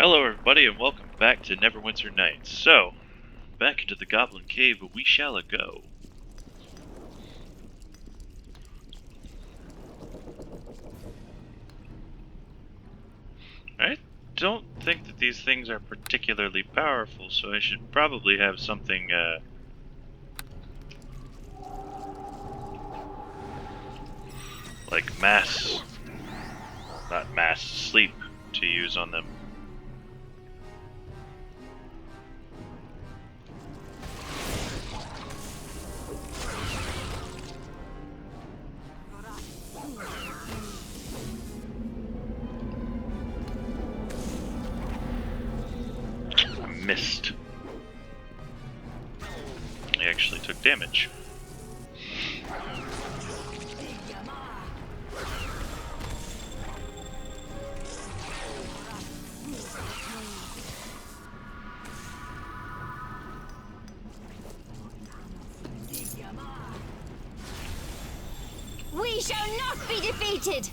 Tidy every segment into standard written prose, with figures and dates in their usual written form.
Hello everybody and welcome back to Neverwinter Nights. So, back into the Goblin Cave we shall go. I don't think that these things are particularly powerful, so I should probably have something, like not mass sleep to use on them. Missed. I actually took damage. We shall not be defeated!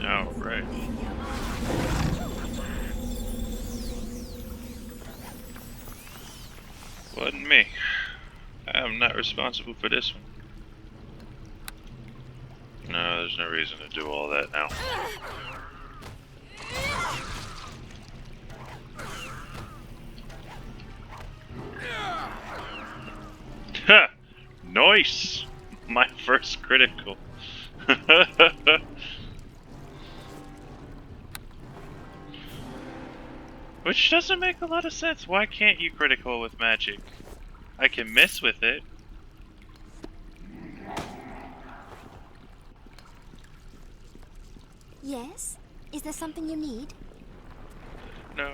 Alright. Wasn't me. I'm not responsible for this one. No, there's no reason to do all that now. Ha! Nice! My first critical. Which doesn't make a lot of sense. Why can't you critical with magic? I can miss with it. Yes? Is there something you need? No.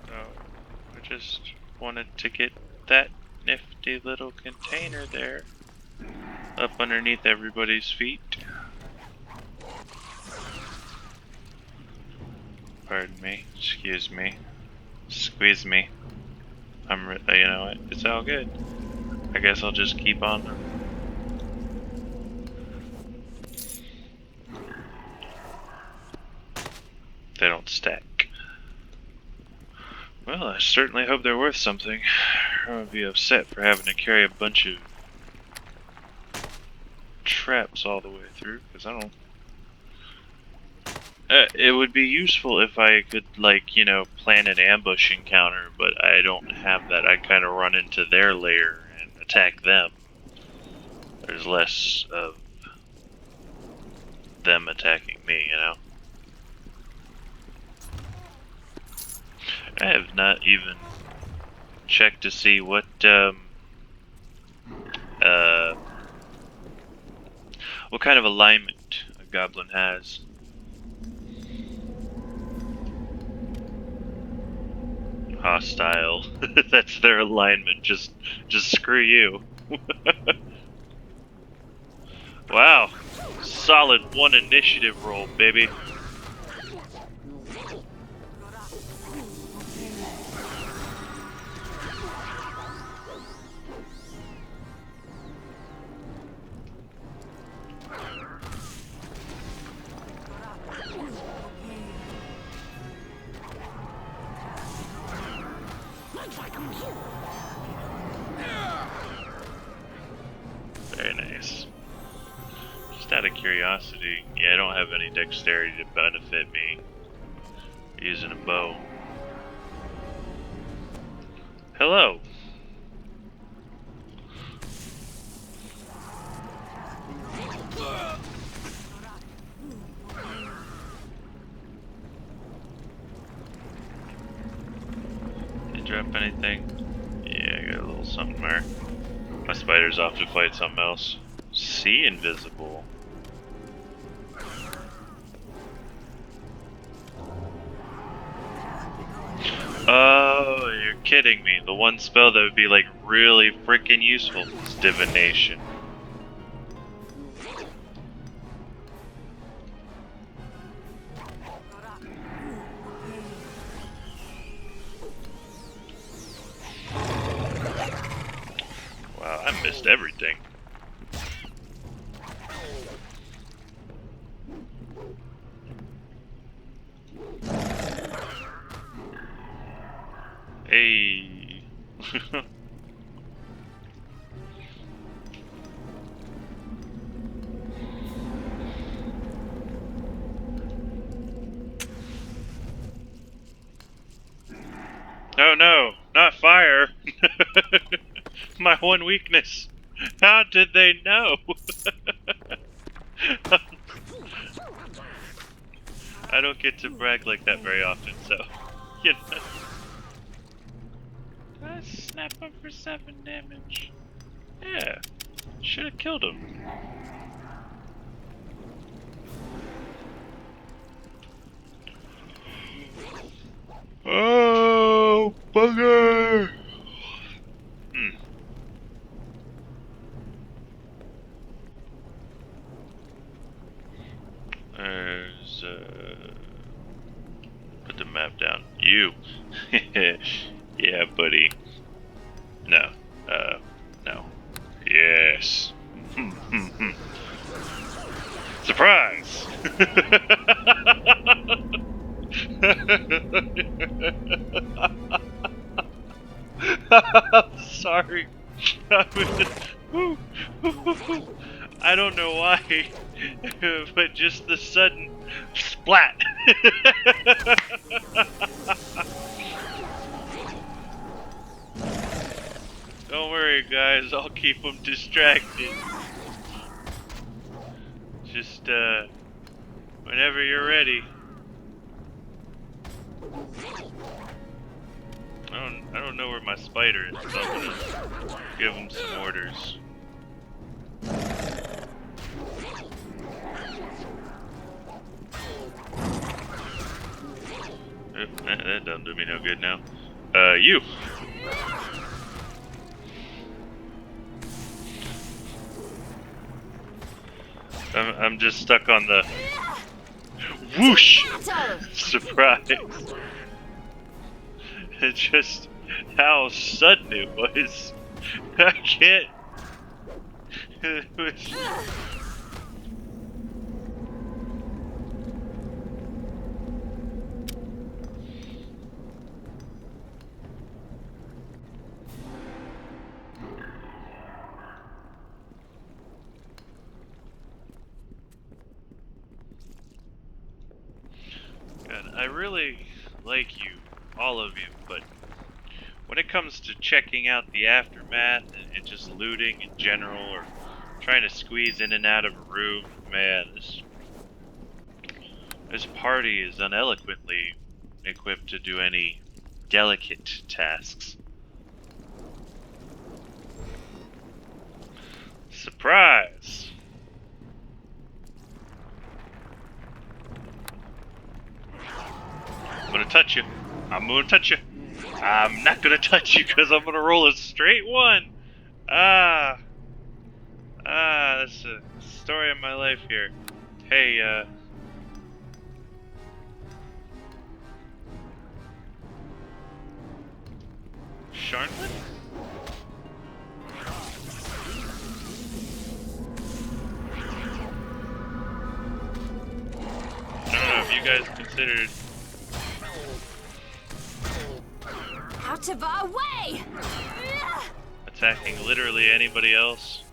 I just wanted to get that nifty little container there. Up underneath everybody's feet. Pardon me. Excuse me. Squeeze me. You know what? It's all good. I guess I'll just keep on. They don't stack. Well, I certainly hope they're worth something. I would be upset for having to carry a bunch of traps all the way through, because I don't... it would be useful if I could, like, you know, plan an ambush encounter, but I don't have that. I kind of run into their lair and attack them. There's less of them attacking me, you know? I have not even checked to see what kind of alignment a goblin has. Hostile. That's their alignment. Just screw you. Wow. Solid 1 initiative roll, baby. Very nice. Just out of curiosity, yeah, I don't have any dexterity to benefit me using a bow. Hello. Did you drop anything? Yeah, I got a little something there. My spider's off to fight something else. See invisible. Oh, you're kidding me. The one spell that would be like really freaking useful is divination. almost everything. Hey. Oh no, not fire. My one weakness. How did they know? I don't get to brag like that very often, so, you know. I snap him for 7 damage. Yeah, should have killed him. Oh, bugger! There's, put the map down. You. Yeah, buddy. No. No. Yes. Surprise! I'm sorry. I don't know why, but just the sudden splat. Don't worry, guys. I'll keep them distracted. Just, whenever you're ready. I don't know where my spider is, so I'm gonna give him some orders. That doesn't do me no good now. You! I'm just stuck on the whoosh! Surprise! It's just how sudden it was. I can't. It was. God, I really like you, all of you, but when it comes to checking out the aftermath and just looting in general, or trying to squeeze in and out of a room, man, this party is uneloquently equipped to do any delicate tasks. Surprise! I'm gonna touch you. I'm gonna touch you. I'm not gonna touch you because I'm gonna roll a straight one. That's the story of my life here. Hey, Sharnlin? I don't know if you guys considered Out of our way! attacking literally anybody else.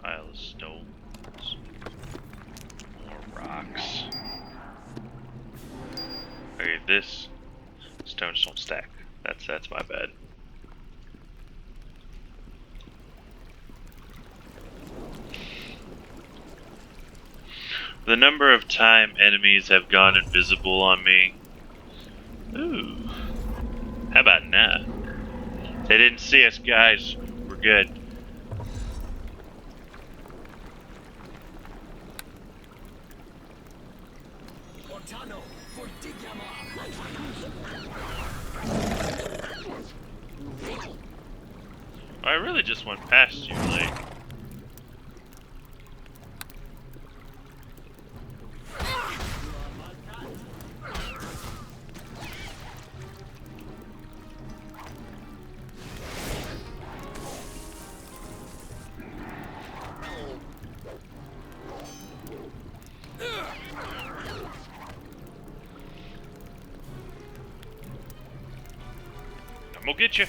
Pile of stones. More rocks. Okay, this stones don't stack. That's my bad. The number of time enemies have gone invisible on me. Ooh. How about now? They didn't see us, guys. We're good. I really just went past you, like. get you.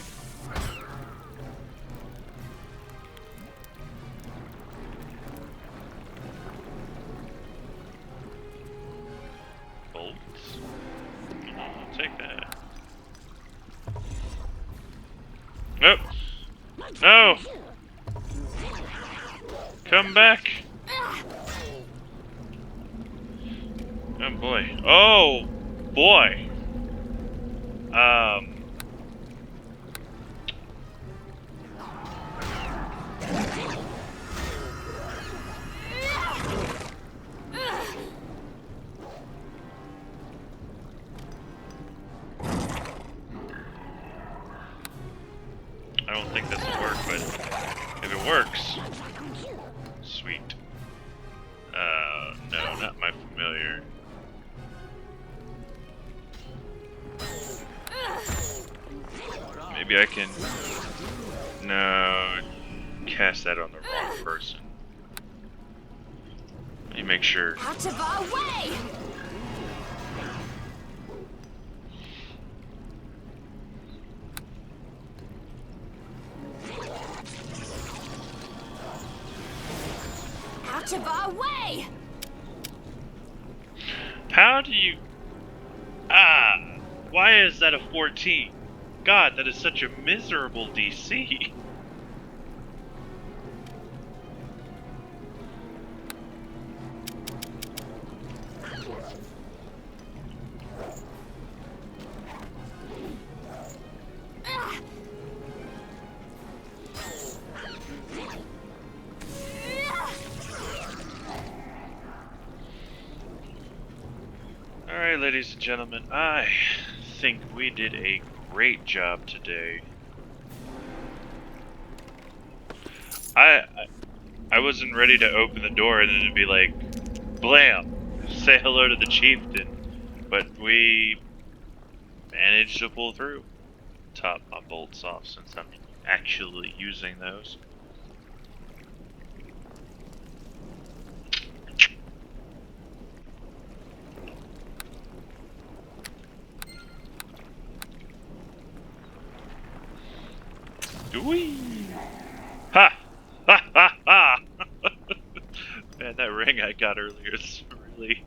Bolts. I'll take that. Nope. No! Come back! Oh boy. Oh boy! I don't think this will work, but if it works, sweet. No, not my familiar. Maybe I can... No, cast that on the wrong person. Let me make sure. Out of our way! Out of our way! How do you... Why is that a 14? God, that is such a miserable DC. Alright, ladies and gentlemen, I think we did a great job today. I wasn't ready to open the door and then it'd be like, blam, say hello to the chieftain. But we managed to pull through. Top my bolts off since I'm actually using those. Whee! Ha! Ha ha ha! Man, that ring I got earlier is really,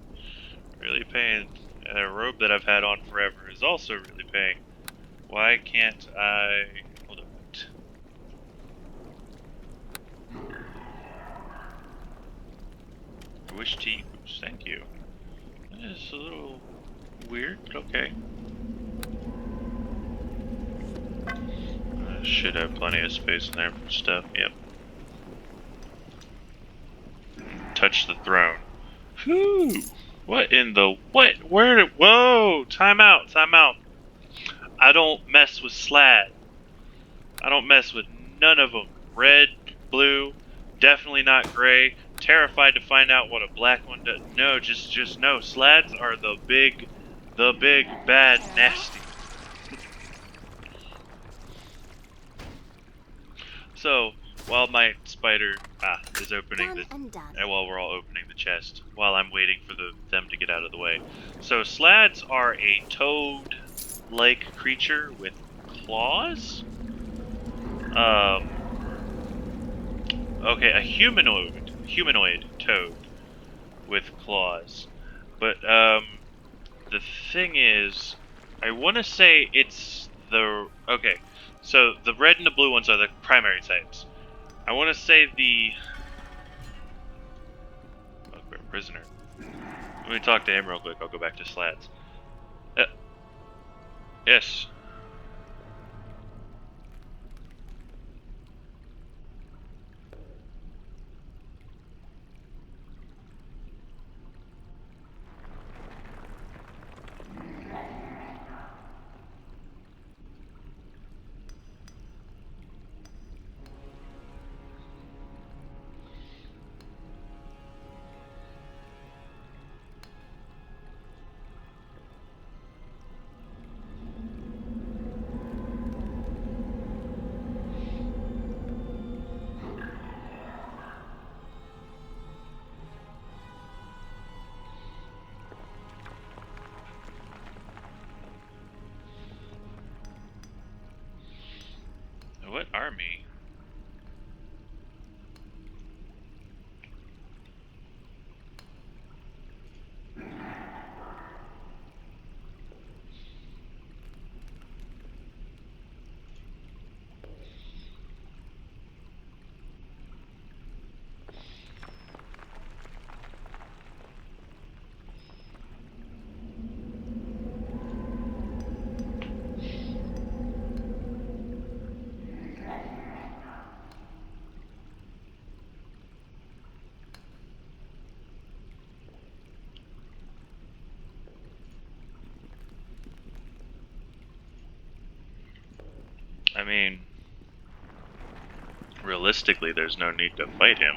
really paying. And a robe that I've had on forever is also really paying. Why can't I... Hold on. I wish to use. Thank you. It's a little weird, but okay. Should have plenty of space in there for stuff. Yep. Touch the throne. Whew! What in the... What? Where did... Whoa! Time out! Time out! I don't mess with Slad. I don't mess with none of them. Red, blue, definitely not gray. Terrified to find out what a black one does. No, just no. Slads are the big, bad, nasty. So, while my spider is opening while we're all opening the chest, while I'm waiting for them to get out of the way. So, Slads are a toad-like creature with claws. Okay, a humanoid toad with claws. But, the thing is, I want to say it's okay, so the red and the blue ones are the primary types. I want to say oh, we're a prisoner. Let me talk to him real quick, I'll go back to Slats. Yes. What army? I mean, realistically, there's no need to fight him.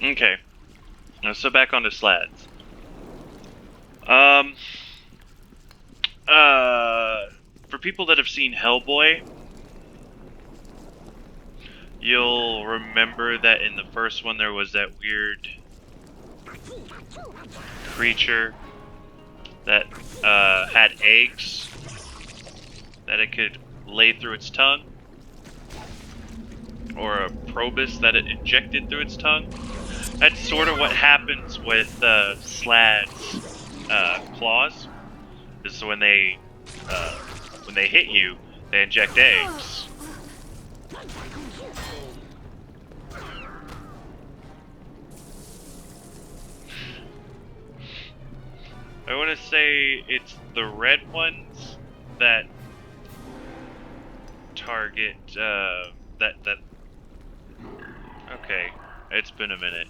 Okay. So back onto slats. Um, for people that have seen Hellboy, you'll remember that in the first one there was that weird creature that had eggs that it could lay through its tongue, or a probus that it injected through its tongue. That's sort of what happens with Slad's claws. Is when they hit you, they inject eggs. I want to say it's the red ones that target that. Okay, it's been a minute.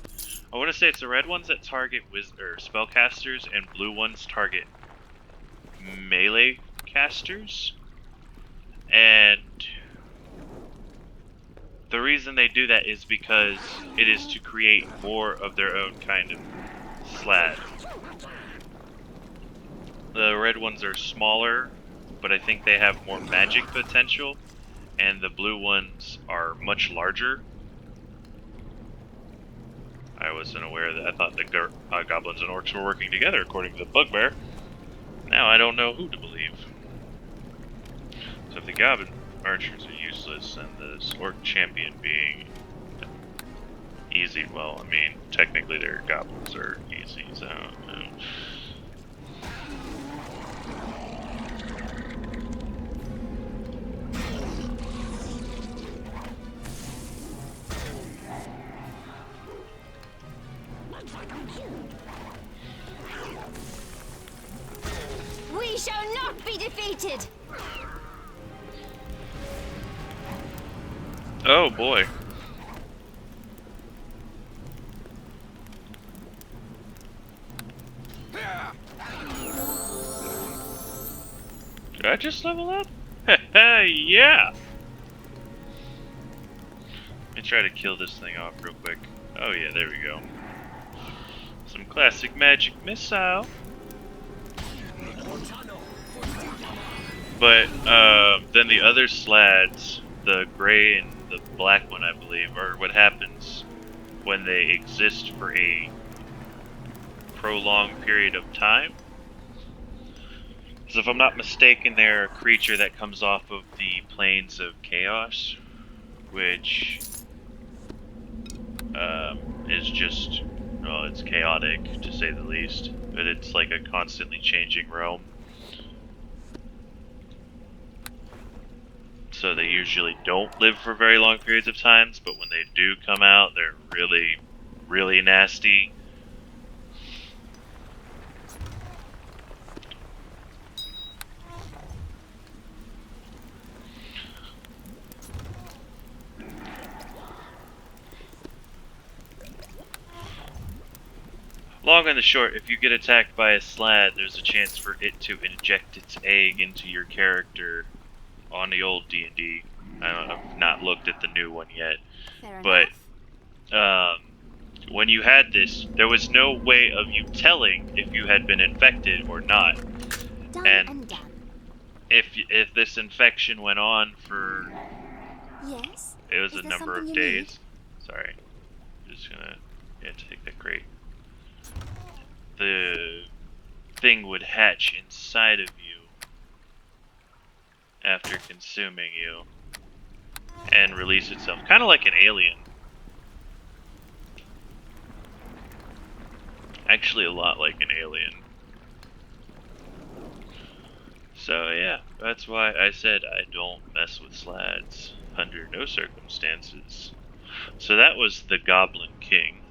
I want to say it's the red ones that target spellcasters, and blue ones target melee casters. And the reason they do that is because it is to create more of their own kind of Slad. The red ones are smaller, but I think they have more magic potential, and the blue ones are much larger. I wasn't aware that. I thought the goblins and orcs were working together, according to the bugbear. Now I don't know who to believe. So if the goblin archers are useless, and this orc champion being easy, well, I mean, technically their goblins are easy, so... We shall not be defeated! Oh boy. Did I just level up? Yeah! Let me try to kill this thing off real quick. Oh yeah, there we go. Some classic magic missile. But then the other Slads, the gray and the black one, I believe, are what happens when they exist for a prolonged period of time. So if I'm not mistaken, they're a creature that comes off of the planes of chaos, which is just, well, it's chaotic to say the least, but it's like a constantly changing realm. So they usually don't live for very long periods of times, but when they do come out, they're really, really nasty. Long and the short, if you get attacked by a Slad, there's a chance for it to inject its egg into your character on the old D&D. I've not looked at the new one yet. Fair But enough. when you had this, there was no way of you telling if you had been infected or not. Done and done. If this infection went on for... Yes? It was Is a there number something of you days. Sorry. I'm just gonna... Yeah, take that crate. the thing would hatch inside of you after consuming you and release itself, kind of like an alien. Actually, a lot like an alien. So yeah, that's why I said I don't mess with slads under no circumstances. So that was the Goblin King.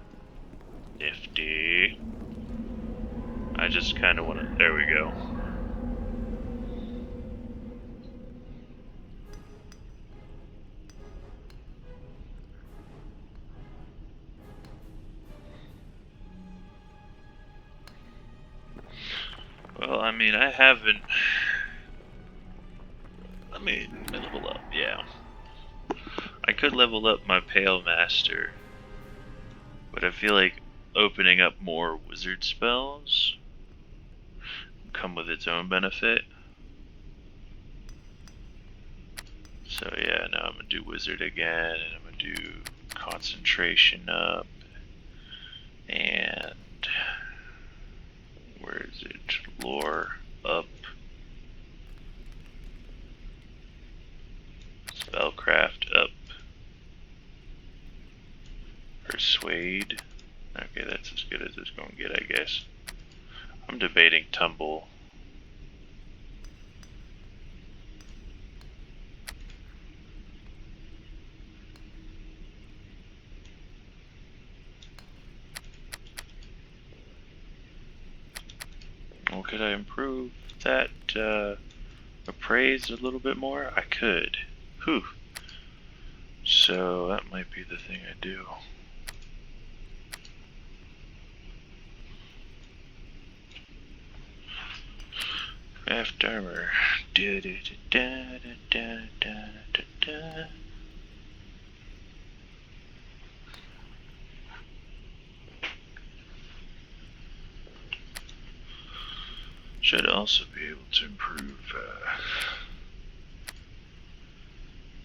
Nifty. I just kind of want to... There we go. Well, I mean, I haven't... Let me level up, yeah. I could level up my Pale Master, but I feel like opening up more wizard spells come with its own benefit. So yeah, now I'm gonna do wizard again, and I'm gonna do concentration up, and where is it? Lore up, spellcraft up, persuade. Okay, that's as good as it's gonna get, I guess. I'm debating tumble. Well, could I improve that appraise a little bit more? I could. Whew. So that might be the thing I do. Craft armor. Da, da, da, da, da, da, da. Should also be able to improve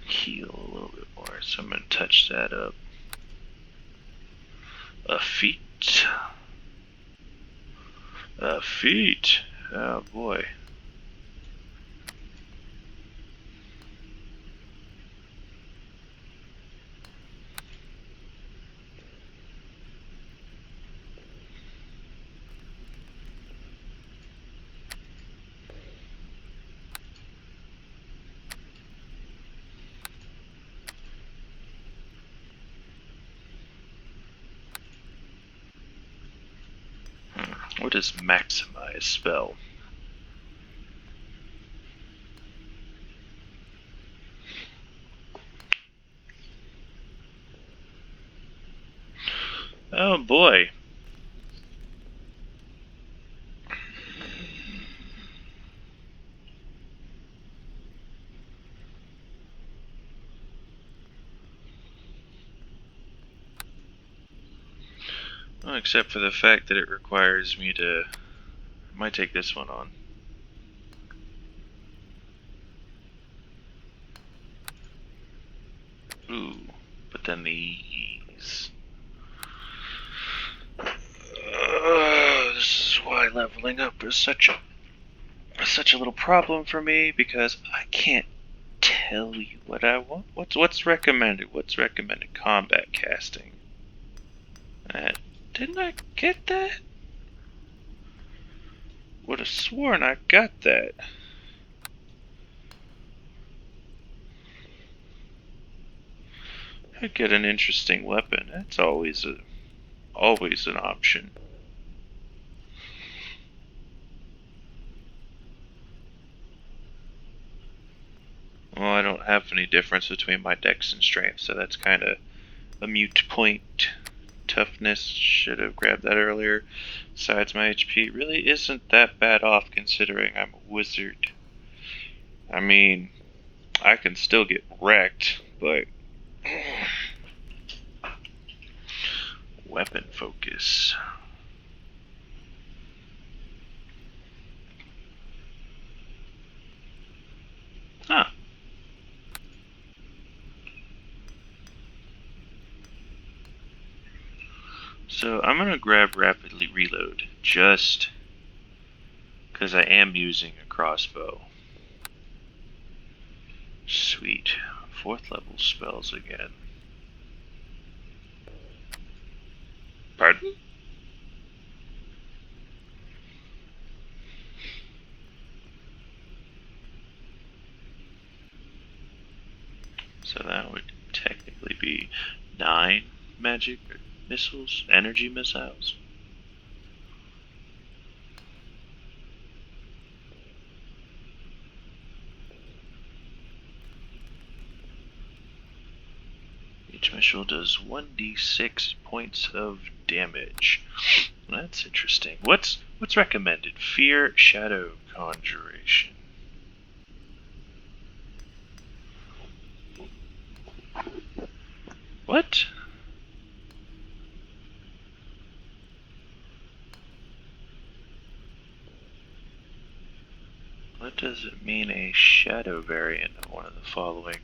heal a little bit more, so I'm gonna touch that up. A feat. A feat. Oh boy. What does maximize spell? Oh boy. Well, except for the fact that it requires me to... I might take this one on. Ooh, but then these... This is why leveling up is such a little problem for me, because I can't tell you what I want. What's recommended? What's recommended? Combat casting. Didn't I get that? Would have sworn I got that. I get an interesting weapon. That's always an option. Well, I don't have any difference between my dex and strength, so that's kind of a mute point. Toughness, should have grabbed that earlier. Besides, my HP really isn't that bad off considering I'm a wizard. I mean, I can still get wrecked, but... Weapon focus. Huh. So I'm gonna grab rapidly reload, just because I am using a crossbow. Sweet. 4th level spells again. Pardon? So that would technically be 9 magic missiles, energy missiles. Each missile does 1d6 points of damage. That's interesting. What's recommended? Fear, Shadow, Conjuration. What? What does it mean, a shadow variant of one of the following?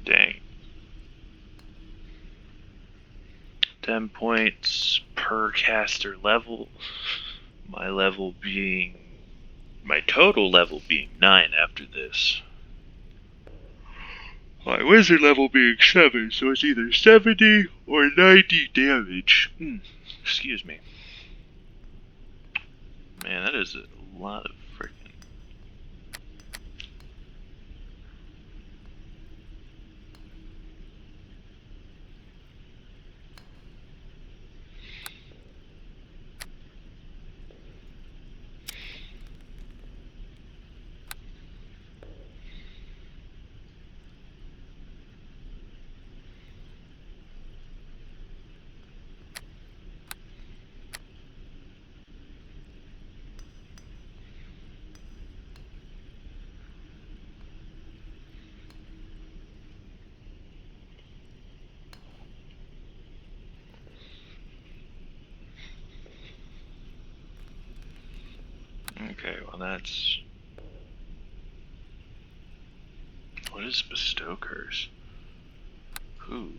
Dang. 10 points per caster level. My total level being 9 after this. My wizard level being 7, so it's either 70 or 90 damage. Excuse me. Man, that is a lot of freaking... Okay, well that's... What is Bestow Curse? Ooh,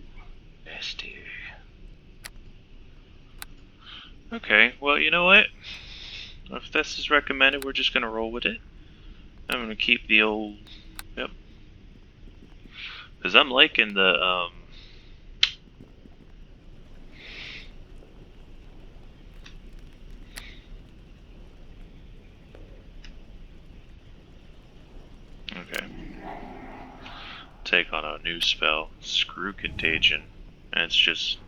nasty. Okay, well, you know what? If this is recommended, we're just gonna roll with it. I'm gonna keep the old... Yep. Because I'm liking the, Okay. Take on a new spell. Screw Contagion. And it's just...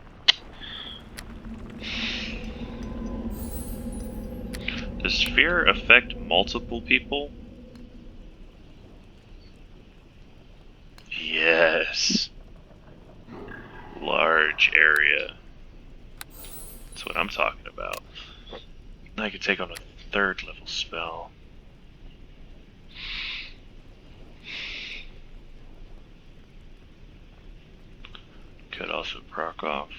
Does fear affect multiple people? Yes. Large area. That's what I'm talking about. I could take on a 3rd level spell. Could also proc off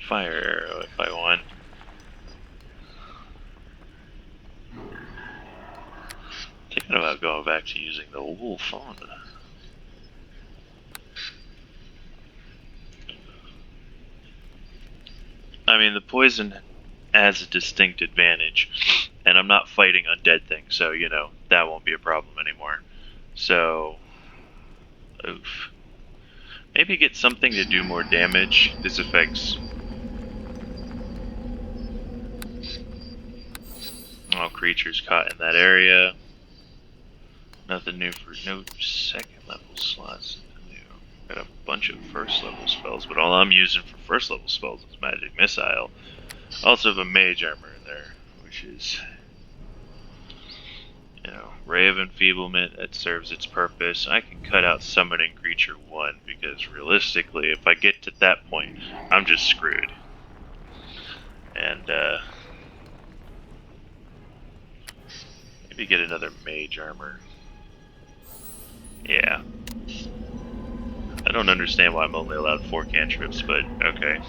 Fire Arrow if I want. Thinking about going back to using the Wolf on. I mean, the poison has a distinct advantage, and I'm not fighting undead things, so, you know, that won't be a problem anymore. So, oof. Maybe get something to do more damage. This affects all creatures caught in that area. Nothing new for no 2nd level slots. Got a bunch of 1st level spells, but all I'm using for 1st level spells is Magic Missile. I also have a Mage Armor in there, which is, you know, Ray of Enfeeblement that serves its purpose. I can cut out Summoning Creature 1 because realistically, if I get to that point, I'm just screwed. And maybe get another Mage Armor. Yeah. I don't understand why I'm only allowed 4 cantrips, but okay.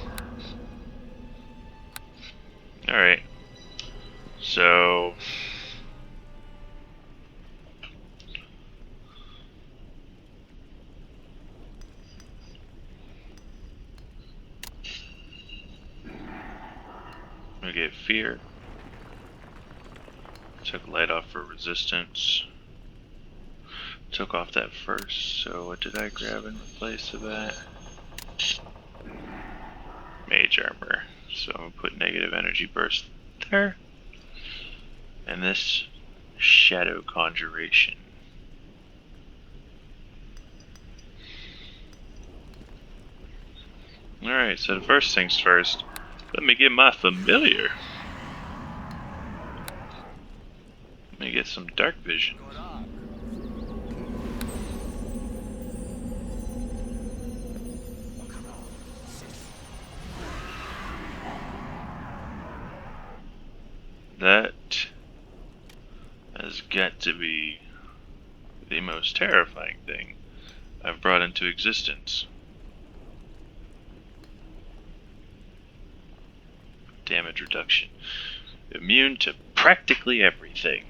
Alright. So... we get fear. Took light off for resistance. Took off that first, so what did I grab in place of that? Mage armor. So I'm gonna put negative energy burst there. And this shadow conjuration. Alright, so the first things first, let me get my familiar. Let me get some dark vision. That has got to be the most terrifying thing I've brought into existence. Damage reduction. Immune to practically everything.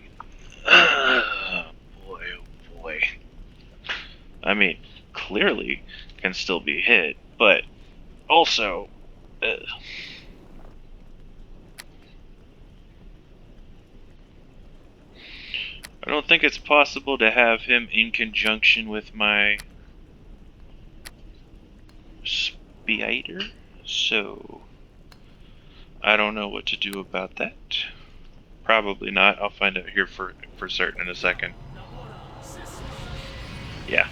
Oh boy, oh boy. I mean, clearly can still be hit, but also... I don't think it's possible to have him in conjunction with my spider, so I don't know what to do about that. Probably not. I'll find out here for certain in a second. Yeah.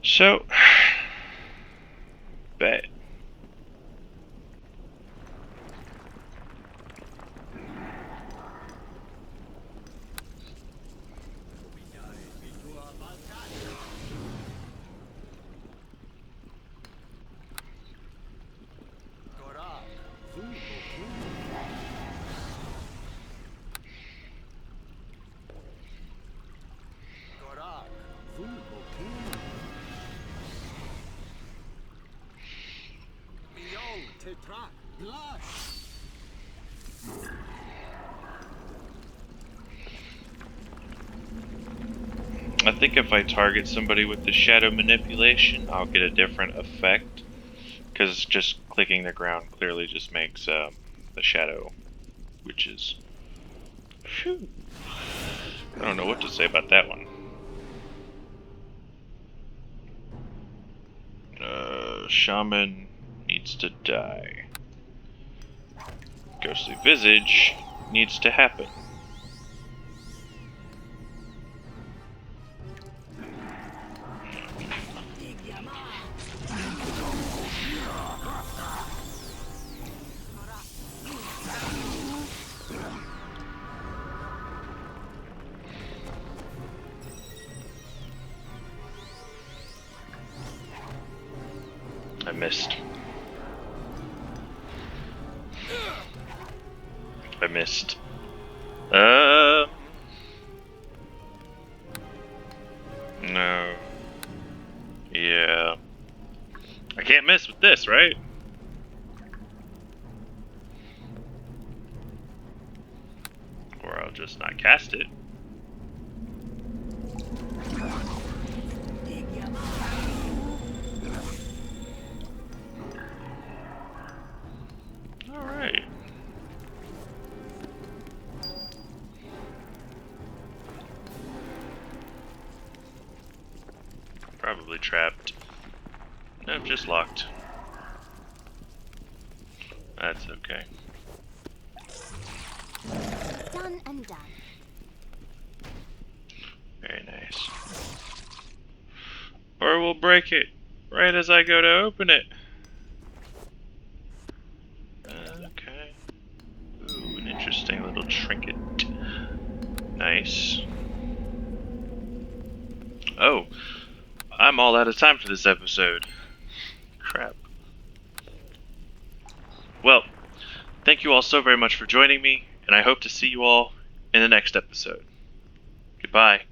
So, bet. I think if I target somebody with the shadow manipulation, I'll get a different effect. Because just clicking the ground clearly just makes the shadow, which is... Phew. I don't know what to say about that one. Shaman needs to die. Ghostly Visage needs to happen. I missed. I missed. No. Yeah. I can't miss with this, right? Or I'll just not cast it. Alright. Probably trapped. Nope, just locked. That's okay. Done and done. Very nice. Or we'll break it right as I go to open it. Okay. Ooh, an interesting little trinket. Nice. Oh, I'm all out of time for this episode. Crap. Well, thank you all so very much for joining me, and I hope to see you all in the next episode. Goodbye.